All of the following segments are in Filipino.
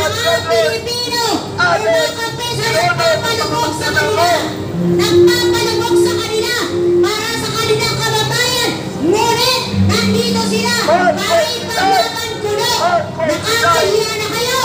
mga Pilipino, yung mga kampesa nagpapalubog sa kanila. Nagpapalubog sa kanila para sa kanilang kababayan. Ngunit, nandito sila para ipaglaban kulo. Nakakahiya na kayo.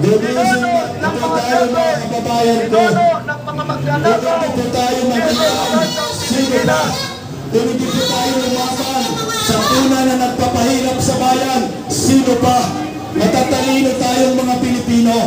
Dumisin na po tayo mga kababayan ko. Huwag po tayo mag-iaan. Sino ba? Hindi po tayo lumaban sa tunay na nagpapahirap sa bayan. Sino pa? Matatalino tayong mga Pilipino.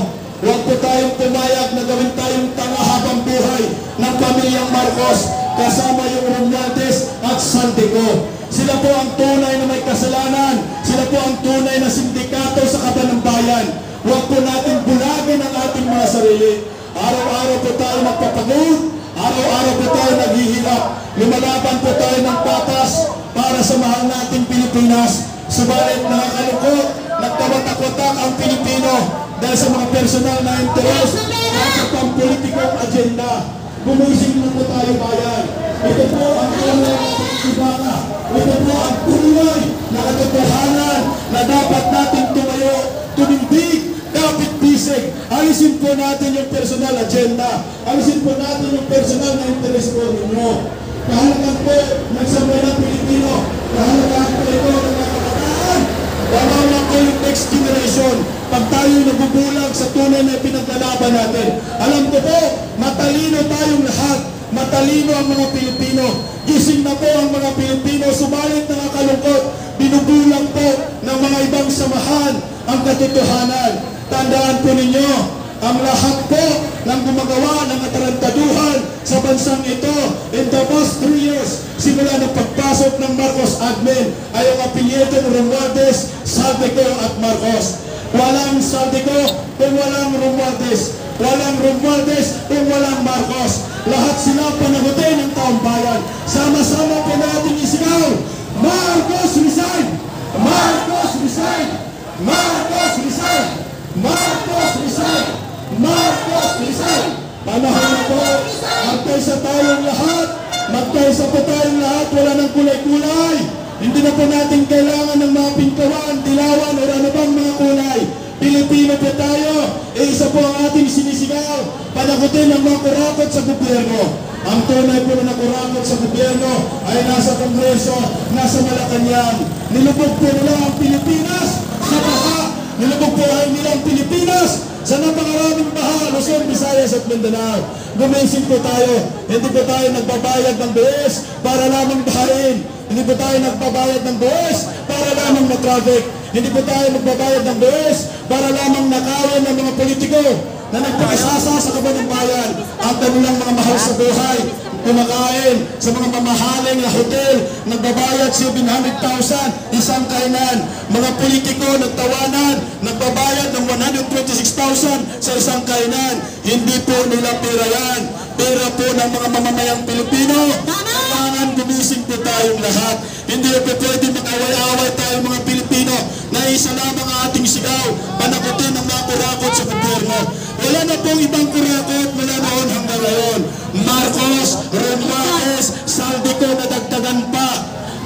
Huwag po tayong pumayag na gawin tayong tanga habang buhay ng pamilyang Marcos kasama yung Romualdez at Saldico. Sila po ang tunay na may kasalanan. Sila po ang tunay na sindikato sa kaban ng bayan. Huwag po natin bulagin ang ating mga sarili. Araw-araw po tayo magpapagod. Araw-araw po tayo naghihirap. Lumalaban po tayo ng patas para sa mahal nating Pilipinas. Subalit nakakalungkot, nagtawatak-watak ang Pilipino dahil sa mga personal na interes at sa pampolitikong agenda. Gumising na po tayo bayan. Ito po ang tunay na pagkibaka. Ito po ang tunay na katotohanan na dapat natin tumayo, tumindig, dapat bisig. Alisin po natin yung personal agenda. Alisin po natin yung personal na interes po ninyo. Kahalagan po ng sambayan Pilipino. Kahalagan po ito ng mga kabataan. Wala po yung next generation. Pag tayo nabubulag sa tunay na pinaglalaban natin. Alam ko po, matalino tayong lahat. Matalino ang mga Pilipino. Gising na po ang mga Pilipino. Subalit nakakalungkot. Binubulang po ng mga ibang samahan ang katotohanan. Tandaan po ninyo, ang lahat po ng gumagawa ng atarantaduhan sa bansang ito in the past 3 years, simula ng pagpasok ng Marcos admin, ay ang apelyido ng Romualdez, Saldico at Marcos. Walang Saldico kung walang Romualdez. Walang Romualdez kung walang Marcos. Lahat sila panagutin ng taong bayan. Sama-sama po natin isigaw, Marcos resign! Marcos resign! Marcos resign! Marcos resign! Marcos resign! Panahon na po, magkaisa tayong lahat, magkaisa po tayong lahat, wala ng kulay-kulay. Hindi na po natin kailangan ng mga pingkawan, dilawan, o ano bang mga kulay. Pilipino po tayo, isa po ang ating sinisigaw, panagutin ang mga kurakot sa gobyerno. Ang tunay po na kurakot sa gobyerno ay nasa Kongreso, nasa Malacanang. Nilubog po nila ang Pilipinas sa baha. Nilubog po nila ang Pilipinas sa napakaraming baha, Luzon, Visayas at Mindanao. Gumising po tayo. Hindi po tayo nagbabayad ng buwis para lamang bahain. Hindi po tayo nagbabayad ng buwis para lamang na-traffic. Hindi po tayo nagbabayad ng buwis para lamang nakawin ng mga politiko na nagpakasasa sa kaban ng bayan. Ang kanilang mga mahal sa buhay, kumakain sa mga mamahaling na hotel, nagbabayad 700,000 isang kainan. Mga politiko nagtawanan, nagbabayad ng 126,000 sa isang kainan. Hindi po nila pera yan. Pera po ng mga mamamayang Pilipino. Kailangan gumising po tayong lahat. Hindi po pwede mag-away-away tayong mga Pilipino na isa lamang ang ating sigaw, panagutin ang mga kurakot sa gobyerno. Wala na pong ibang kurakot mula noon hanggang ngayon. Marcos, Romualdez, Saldico na dagdagan pa.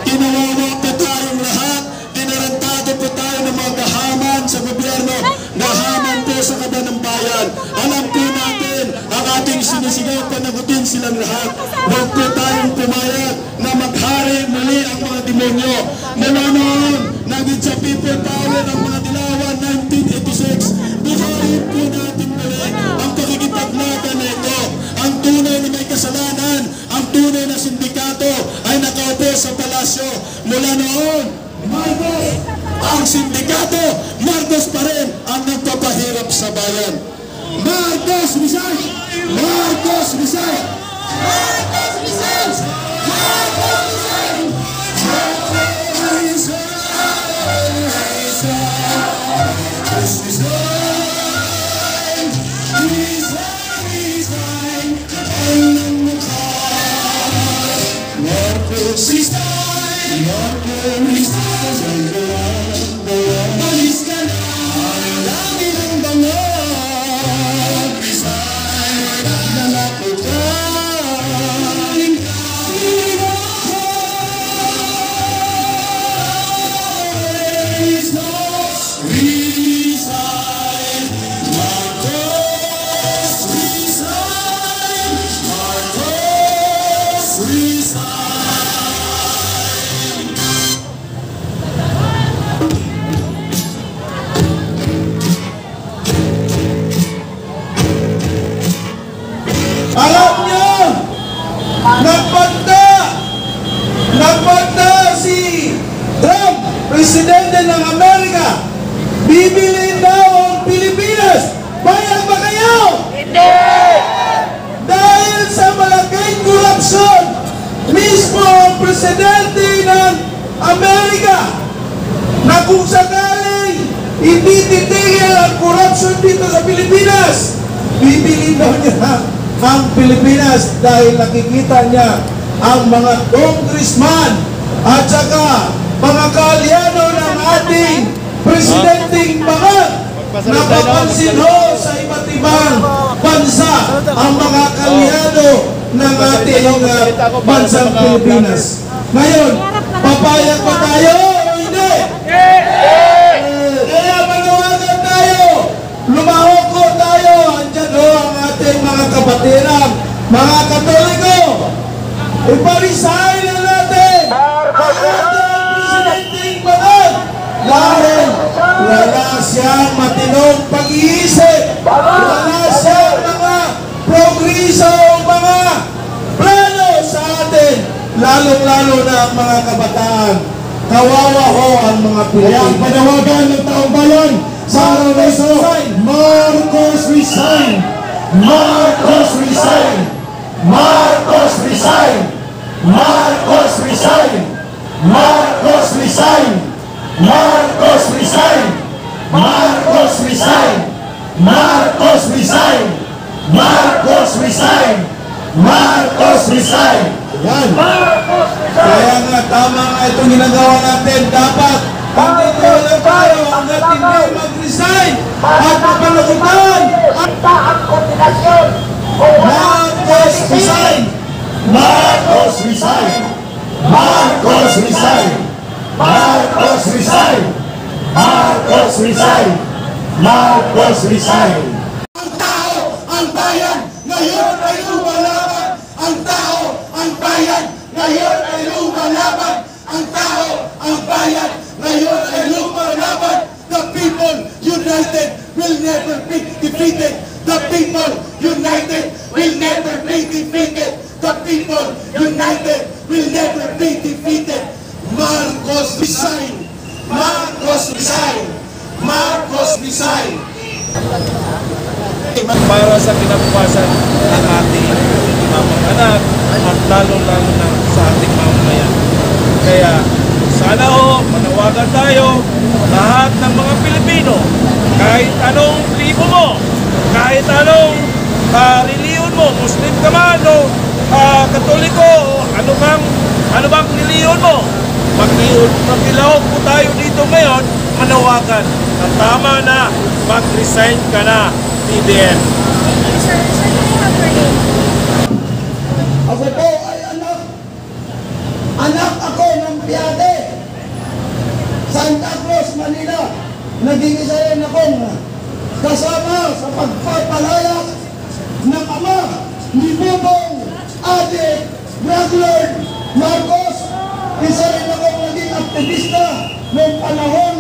Kinawawa po tayong lahat. Dinarantado po tayo ng mga gahaman sa gobyerno. Gahaman po sa kaban ng bayan. Alam po natin, ang ating sinisigaw, panagutin silang lahat. Huwag po tayong pumayag na maghari muli ang mga demonyo. Mula noon, naging sa people power ang mga dilawan 1986. Buhayin po natin muli ang pakikipaglaban na ito. Ang tunay na may kasalanan, ang tunay na sindikato ay nakaupo sa palasyo. Mula noon, Marcos, ang sindikato, Marcos pa rin ang nagpapahirap sa bayan. Marcos resign! Marcos resign! Marcos resign! Marcos resign! Malis ka na, ang dami ng bangag. Nalapot ka, sino ako? Presidente ng Amerika, bibiliin daw ang Pilipinas. Bayad ba kayo? Hindi! Dahil sa malaking korupsyon, mismo ang Presidente ng Amerika, na kung sakaling hindi titigil ang korupsyon dito sa Pilipinas, bibiliin daw niya ang Pilipinas dahil nakikita niya ang mga congressman at saka mga kaalyano ng ating presidenteng mga napapansin ho sa iba't ibang bansa ang mga kaalyano ng ating bansang Pilipinas. Ngayon, papayag pa tayo o hindi? Kaya manawagan tayo, lumahok ko tayo, andyan ho ang ating mga kabatirang, mga Katoliko. Iparesign na natin ang ating presidenteng banal dahil wala siyang matinong pag-iisip, wala siyang mga progreso, mga plano sa atin, lalong-lalo na ang mga kabataan. Kawawa ho ang mga Pilipino. Kaya ang panawagan ng taong bayan sa araw na ito, Marcos resign! Marcos resign! Marcos resign! Marcos resign! Marcos resign! Marcos resign! Marcos resign! Marcos resign! Marcos resign! Marcos resign! Yan! Kaya nga, tama nga itong ginagawa natin. Dapat, andito lang tayo hanggat hindi mag-resign at mapanagutan Ang kombinasyon! Marcos resign! Marcos resign! Marcos resign! Marcos resign! Marcos resign! Marcos resign! Ang tao, ang bayan, ngayon ay lumalaban! Ang tao, ang bayan, ngayon ay lumalaban! Ang tao, ang bayan, ngayon ay lumalaban! The people united will never be defeated! The people united will never be defeated! The people united will never be defeated! Marcos resign! Marcos resign! Marcos resign! Para sa kinabukasan ng ating mamamanak at lalo-lalo na sa ating mamamayan. Kaya sana ho, manawagan tayo lahat ng mga Pilipino, kahit anong tribo mo, kahit anong reliyon mo, Muslim ka man o Katoliko o ano bang reliyon mo, magkilahok po tayo dito ngayon, manawagan na tama na, mag-resign ka na, PBM. Sir, do you have your name? Ako po ay anak. Anak ako ng Piade. Santa Cruz, Manila. Naging isa rin akong kasama sa pagpapalayas ng ama ni Bubong Ate Braglord Marcos. Isa rin akong naging aktivista noong panahon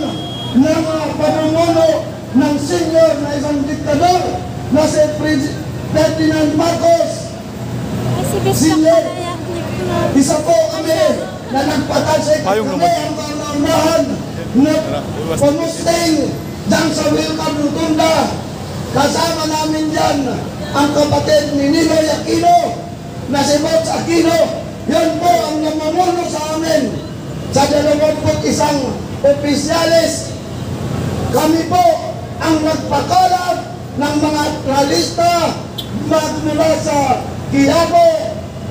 ng pamumuno ng senior na isang diktador na si Ferdinand Marcos. Senior, isa po kami na nagpatansay kami ang kaunahan na pamusting dyan sa Welcome Rotunda. Kasama namin dyan ang kapatid ni Ninoy Aquino na si Bots Aquino. Yan po ang namamuno sa amin sa 21 opisyalis. Kami po ang nagpakalat ng mga tralista magmula sa Quiapo,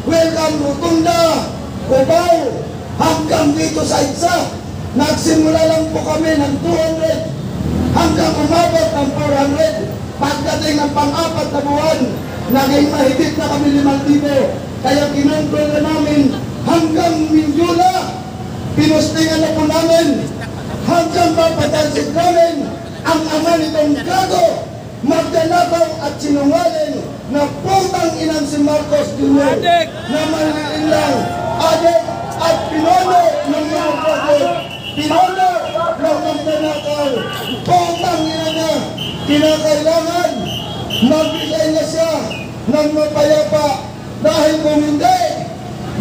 Welcome Rotunda, Cubao, hanggang dito sa IDSA. Nagsimula lang po kami ng 200 hanggang umabot ng 400. Pagdating ng pang-apat na buwan, naging mahigit na kami 5,000. Kaya kinontrol na namin hanggang Mindula. Pinustingan na po namin hanggang mapatalsik namin ang ama nitong gago, magdanakaw at sinungaling na putang inang si Marcos Jr. na mangiilang adik at pinono ng mga gago, pinono ng magdanakaw, putang ina niya. Kinakailangan magbigay na siya ng mapayapa dahil kung hindi,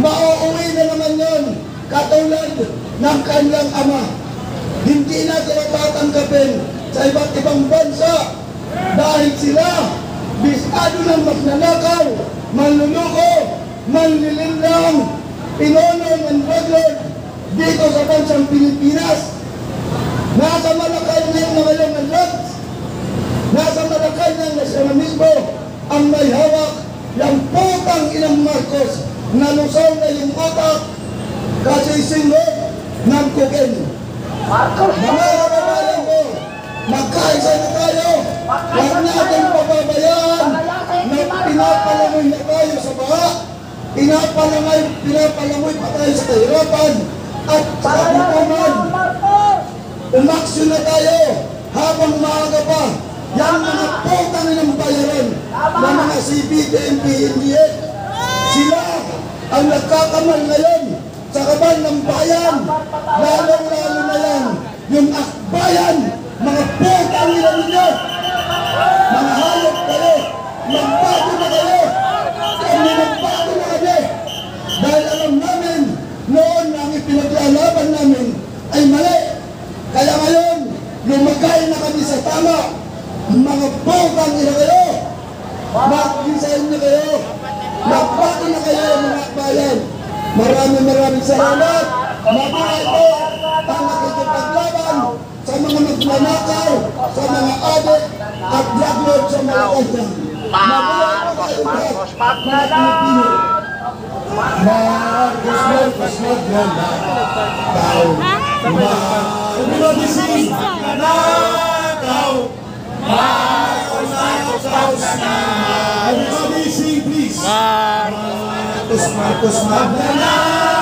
mauuwi na naman yun katulad ng kanyang ama. hindi na sila tatanggapin sa iba't ibang bansa dahil sila biskado ng magnanakaw, manluloko, manlilinlang, pinono ng baglod dito sa bansang Pilipinas. Nasa Malakay ngayon na ngayon ang lads. Nasa Malakay ng nasyonalismo ang may hawak yung putang inang Marcos na lusaw na yung otak kasi singot ng kokain. Mga kababayan ko, magkaisa na tayo. Huwag natin pababayaan na pinapalangoy na tayo sa baha. Pinapalangoy pa tayo sa kahirapan at sa kagutuman. Umaksyon na tayo habang maaga pa. Yan mga putang ng bayaran ng mga CBTMP Indian. Sila ang nagkakamal ngayon sa kaban ng bayan. Lalong-lalo na yan yung akbayan. Mga putang ninyo. Mga hayop kayo. Magbago na kayo. Kami magbago na kami. Dahil alam namin noon na ang ipinaglalaban namin ay mali. Kaya ngayon, lumagay na kami sa tama. Mga putang ina kayo. Mag-design na kayo. Magbago na kayo mga akbayan. Maraming salamat. Mabuhay po ang nakikipaglaban sa mga magnanakaw, sa mga adik at drug lord sa mga kanya. Mabuhay po kayo lahat, mga Pilipino. Marcos magnanakaw. Marcos magnanakaw. Marcos magnanakaw.